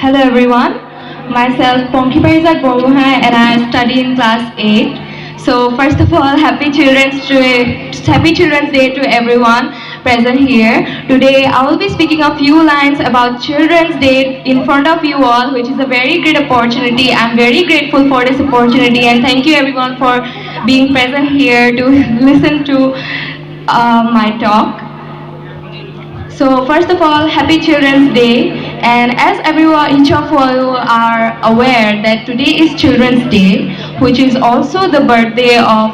Hello everyone, myself Ponki Parizak Borgohai and I study in class 8. So first of all, Happy Children's Day to everyone present here. Today I will be speaking a few lines about Children's Day in front of you all, which is a very great opportunity. I'm very grateful for this opportunity and thank you everyone for being present here to listen to my talk. So first of all, Happy Children's Day. And as everyone, each of you are aware that today is Children's Day, which is also the birthday of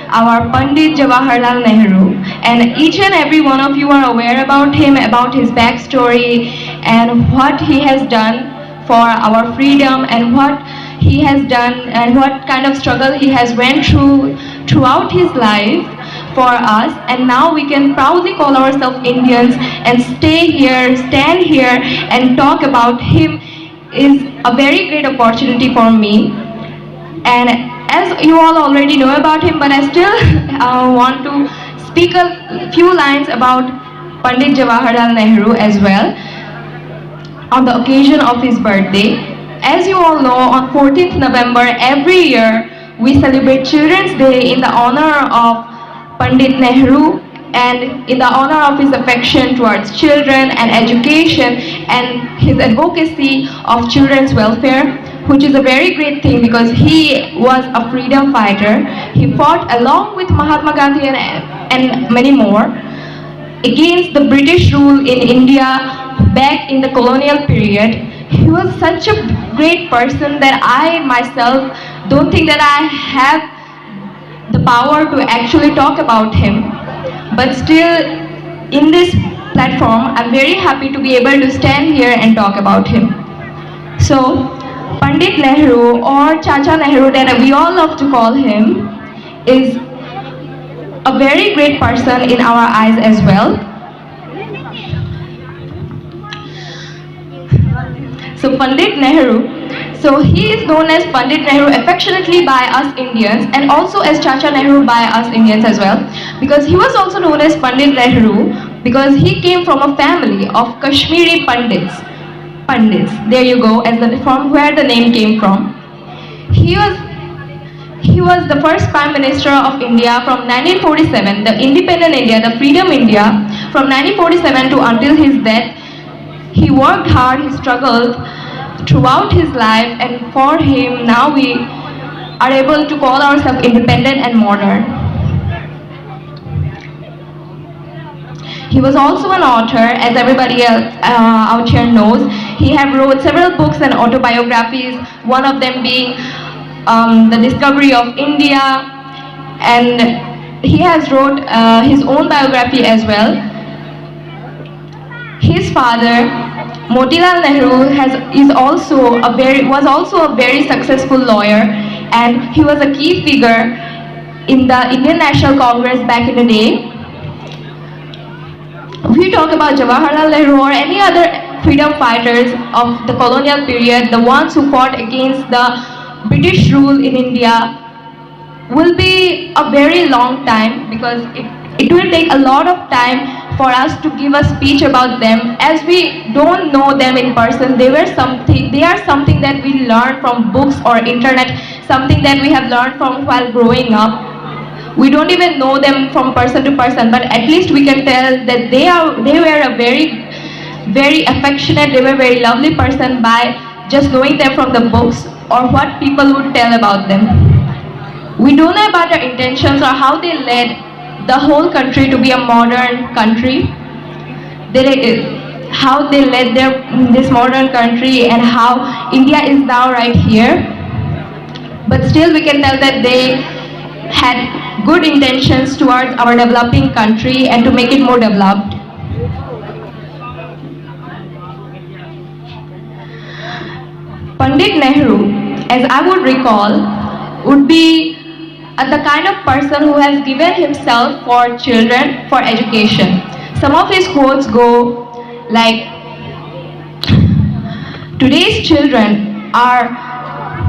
our Pandit Jawaharlal Nehru. And each and every one of you are aware about him, about his backstory, and what he has done for our freedom, and what he has done, and what kind of struggle he has went through throughout his life for us. And now we can proudly call ourselves Indians and stand here and talk about him is a very great opportunity for me. And as you all already know about him, but I still want to speak a few lines about Pandit Jawaharlal Nehru as well on the occasion of his birthday. As you all know, on 14th November every year we celebrate Children's Day in the honor of Pandit Nehru and in the honor of his affection towards children and education and his advocacy of children's welfare, which is a very great thing because he was a freedom fighter. He fought along with Mahatma Gandhi and many more against the British rule in India back in the colonial period. He was such a great person that I myself don't think that I have the power to actually talk about him. But still, in this platform, I'm very happy to be able to stand here and talk about him. So, Pandit Nehru, or Chacha Nehru that we all love to call him, is a very great person in our eyes as well. So Pandit Nehru, so he is known as Pandit Nehru affectionately by us Indians and also as Chacha Nehru by us Indians as well, because he was also known as Pandit Nehru because he came from a family of Kashmiri Pandits. Pandits, there you go, from where the name came from. He was the first Prime Minister of India from 1947, the independent India, the freedom India, from 1947 to until his death. He worked hard, he struggled throughout his life, and for him now we are able to call ourselves independent and modern. He was also an author, as everybody else out here knows. He have wrote several books and autobiographies, one of them being The Discovery of India, and he has wrote his own biography as well. His father, Motilal Nehru, was also a very successful lawyer, and he was a key figure in the Indian National Congress back in the day. If we talk about Jawaharlal Nehru or any other freedom fighters of the colonial period, the ones who fought against the British rule in India, will be a very long time because it will take a lot of time for us to give a speech about them, as we don't know them in person. They are something that we learn from books or internet, something that we have learned from while growing up. We don't even know them from person to person, but at least we can tell that they were a very affectionate, they were a very lovely person by just knowing them from the books or what people would tell about them. We don't know about their intentions or how they led the whole country to be a modern country. How they led this modern country and how India is now right here. But still we can tell that they had good intentions towards our developing country and to make it more developed. Pandit Nehru, as I would recall, would be the kind of person who has given himself for children, for education. Some of his quotes go like, today's children are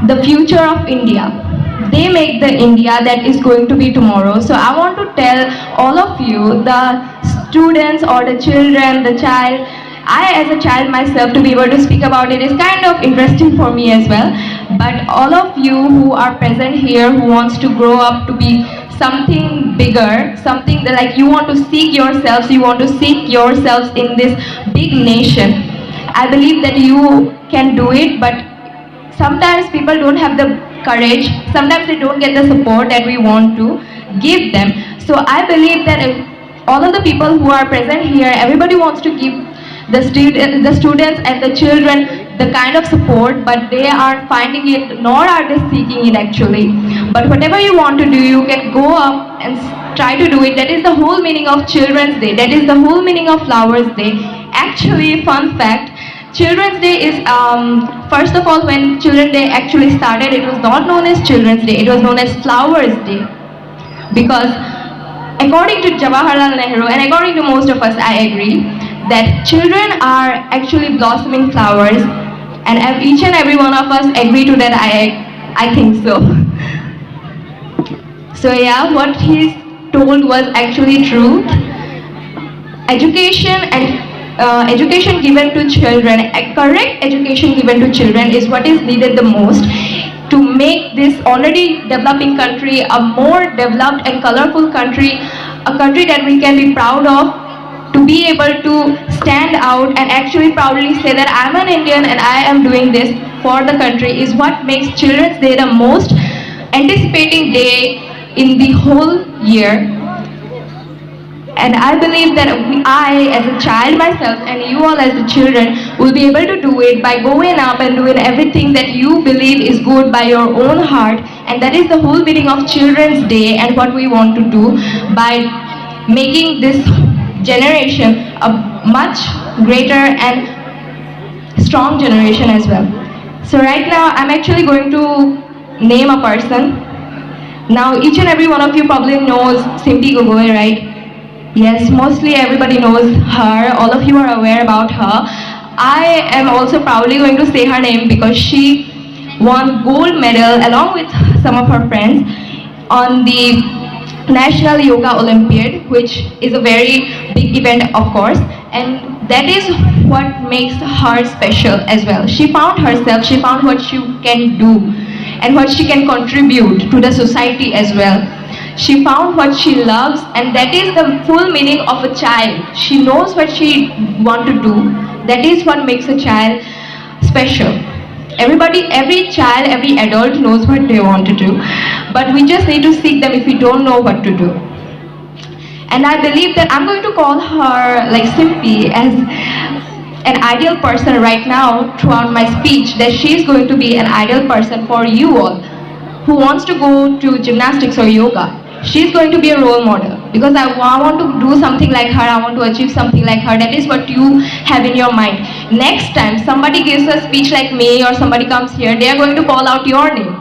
the future of India. They make the India that is going to be tomorrow. So I want to tell all of you, the students or the children, the child, I, as a child myself, to be able to speak about it is kind of interesting for me as well. But all of you who are present here, who wants to grow up to be something bigger, something that like you want to seek yourselves, you want to seek yourselves in this big nation. I believe that you can do it, but sometimes people don't have the courage, sometimes they don't get the support that we want to give them. So I believe that all of the people who are present here, everybody wants to give the students and the children the kind of support, but they aren't finding it, nor are they seeking it actually. But whatever you want to do, you can go up and try to do it. That is the whole meaning of Children's Day. That is the whole meaning of Flowers Day. Actually, fun fact, Children's Day is, first of all, when Children's Day actually started, it was not known as Children's Day, it was known as Flowers Day. Because according to Jawaharlal Nehru, and according to most of us, I agree, that children are actually blossoming flowers, and each and every one of us agree to that. I think so. So yeah, what he told was actually true. Education and education given to children, a correct education given to children is what is needed the most to make this already developing country a more developed and colorful country, a country that we can be proud of, to be able to stand out and actually proudly say that I'm an Indian and I am doing this for the country, is what makes Children's Day the most anticipating day in the whole year. And I believe that I, as a child myself, and you all as the children, will be able to do it by going up and doing everything that you believe is good by your own heart. And that is the whole meaning of Children's Day and what we want to do by making this generation a much greater and strong generation as well. So right now, I'm actually going to name a person. Now, each and every one of you probably knows Simply Gogoi, right? Yes, mostly everybody knows her. All of you are aware about her. I am also proudly going to say her name because she won gold medal along with some of her friends on the National Yoga Olympiad, which is a very big event, of course, and that is what makes her special as well. She found herself, she found what she can do and what she can contribute to the society as well. She found what she loves, and that is the full meaning of a child. She knows what she wants to do. That is what makes a child special. Everybody, every child, every adult knows what they want to do, but we just need to seek them if we don't know what to do. And I believe that I'm going to call her like Simpy as an ideal person right now throughout my speech, that she's going to be an ideal person for you all who wants to go to gymnastics or yoga. She's going to be a role model because I want to do something like her, I want to achieve something like her. That is what you have in your mind. Next time somebody gives a speech like me or somebody comes here, they are going to call out your name.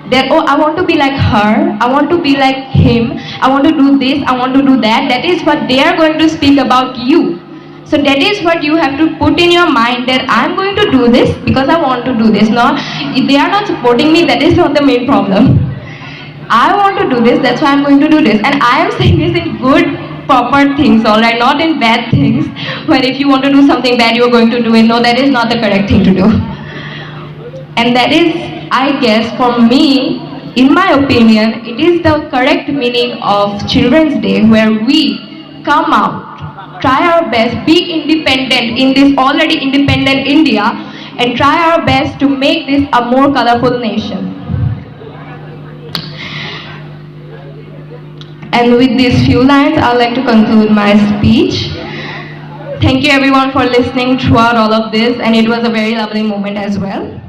They're, oh, I want to be like her, I want to be like him, I want to do this, I want to do that. That is what they are going to speak about you. So that is what you have to put in your mind, that I'm going to do this because I want to do this. Not, if they are not supporting me, that is not the main problem. I want to do this, that's why I'm going to do this. And I am saying this in good, proper things, alright, not in bad things, where if you want to do something bad, you're going to do it. No, that is not the correct thing to do. And that is, I guess, for me, in my opinion, it is the correct meaning of Children's Day, where we come out, try our best, be independent in this already independent India, and try our best to make this a more colorful nation. And with these few lines, I'd like to conclude my speech. Thank you everyone for listening throughout all of this, and it was a very lovely moment as well.